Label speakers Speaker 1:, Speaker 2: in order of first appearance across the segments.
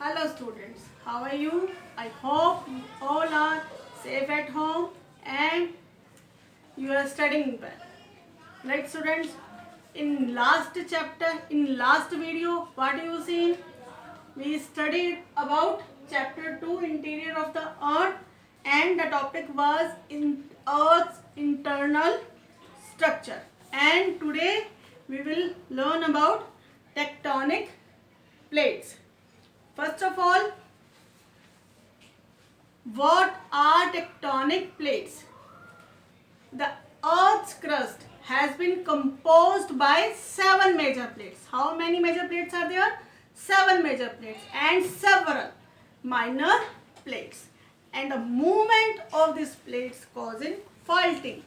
Speaker 1: Hello students, how are you? I hope you all are safe at home and you are studying well. Right students, in last video, what do you see? We studied about chapter 2 interior of the earth and the topic was in earth's internal structure, and today we will learn about tectonic plates. First of all, what are tectonic plates? The earth's crust has been composed by 7 major plates. How many major plates are there? 7 major plates and several minor plates. And the movement of these plates causing faulting.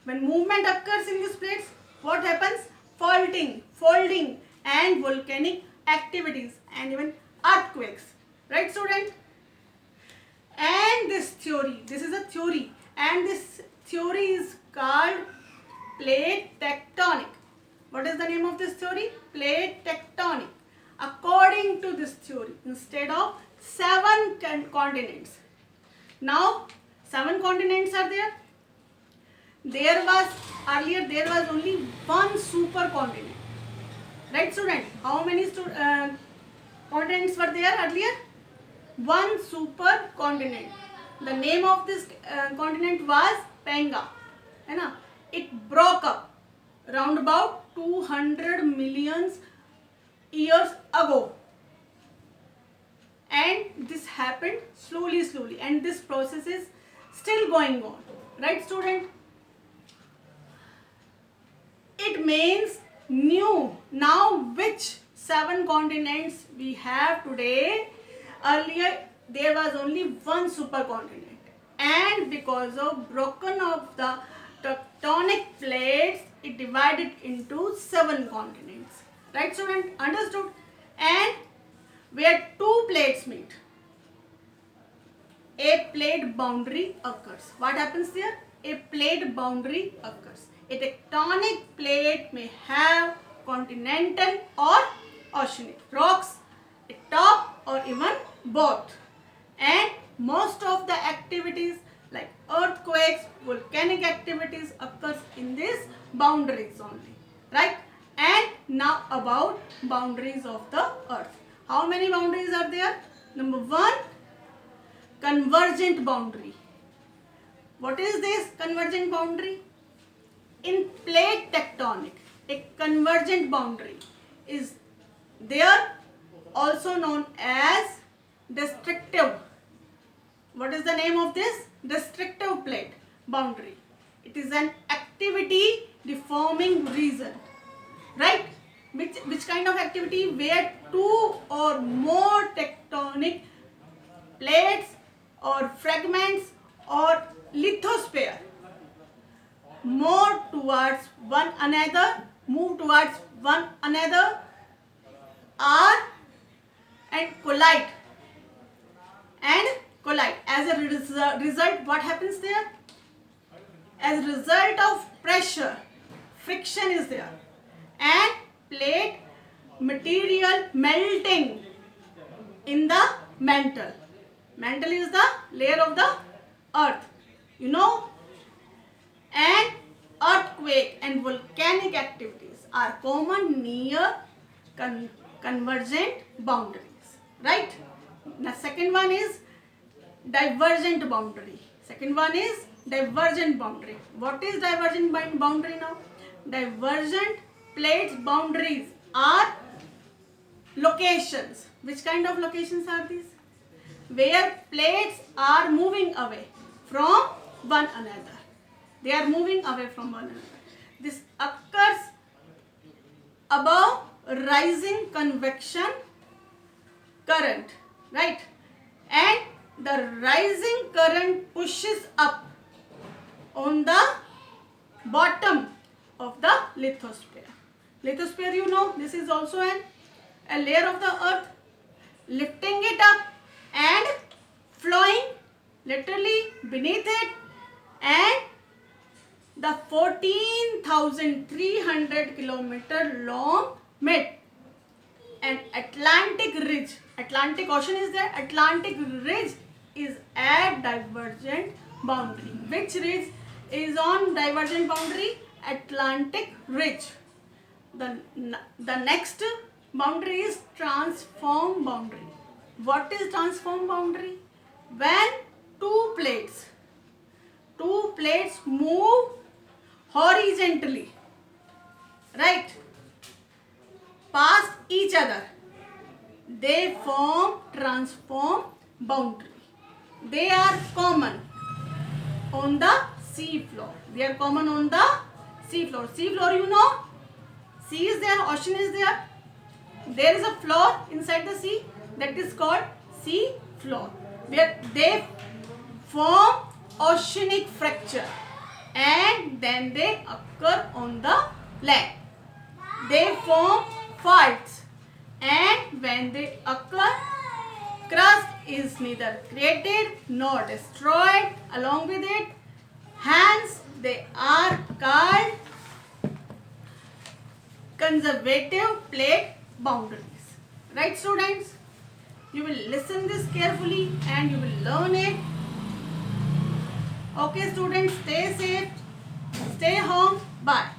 Speaker 1: When movement occurs in these plates, what happens? Faulting, folding and volcanic activities and even earthquakes. Right student? And this is a theory, and this theory is called plate tectonic. What is the name of this theory? Plate tectonic. According to this theory, instead of 7 continents, now 7 continents are there. Earlier there was only one supercontinent. Right student? How many continents were there earlier? One supercontinent. The name of this continent was Panga. है ना? It broke up around about 200 million years ago. And this happened slowly, and this process is still going on. Right student? It means new. Now which 7 continents we have today? Earlier there was only one supercontinent, and because of broken of the tectonic plates, it divided into 7 continents. Right student? Understood? And where 2 plates meet, a plate boundary occurs. What happens there? A plate boundary occurs. A tectonic plate may have continental or oceanic rocks at top or even both. And most of the activities like earthquakes, volcanic activities occurs in these boundaries only. Right? And now about boundaries of the earth. How many boundaries are there? Number 1, convergent boundary. What is this convergent boundary? In plate tectonic, a convergent boundary is there, also known as destructive. What is the name of this? Destructive plate boundary. It is an activity deforming region. Right? Which kind of activity? Where 2 or more tectonic plates or fragments or lithosphere move towards one another, and collide. As a result, what happens there? As a result of pressure, friction is there, and plate material melting in the mantle. Mantle is the layer of the earth. You know? And earthquake and volcanic activities are common near convergent boundaries. Right? The second one is divergent boundary. What is divergent boundary now? Divergent plates boundaries are locations. Which kind of locations are these? Where plates are moving away from one another. They are moving away from one another. This occurs above rising convection current, right? And the rising current pushes up on the bottom of the lithosphere. Lithosphere, you know, this is also a layer of the earth, lifting it up and flowing literally beneath it, and the 14,300 kilometer long mid and Atlantic ridge Atlantic Ocean is there. Atlantic ridge is at divergent boundary. Which ridge is on divergent boundary? Atlantic ridge. The next boundary is transform boundary. What is transform boundary? When two plates move horizontally, right, past each other, they form transform boundary. They are common on the sea floor. They are common on the sea floor. Sea floor, you know, sea is there, ocean is there. There is a floor inside the sea that is called sea floor, where they form oceanic fracture and then they occur on the land. They form faults, and when they occur, crust is neither created nor destroyed along with it. Hence, they are called conservative plate boundaries. Right, students? You will listen this carefully and you will learn it. Okay, students, stay safe, stay home. Bye.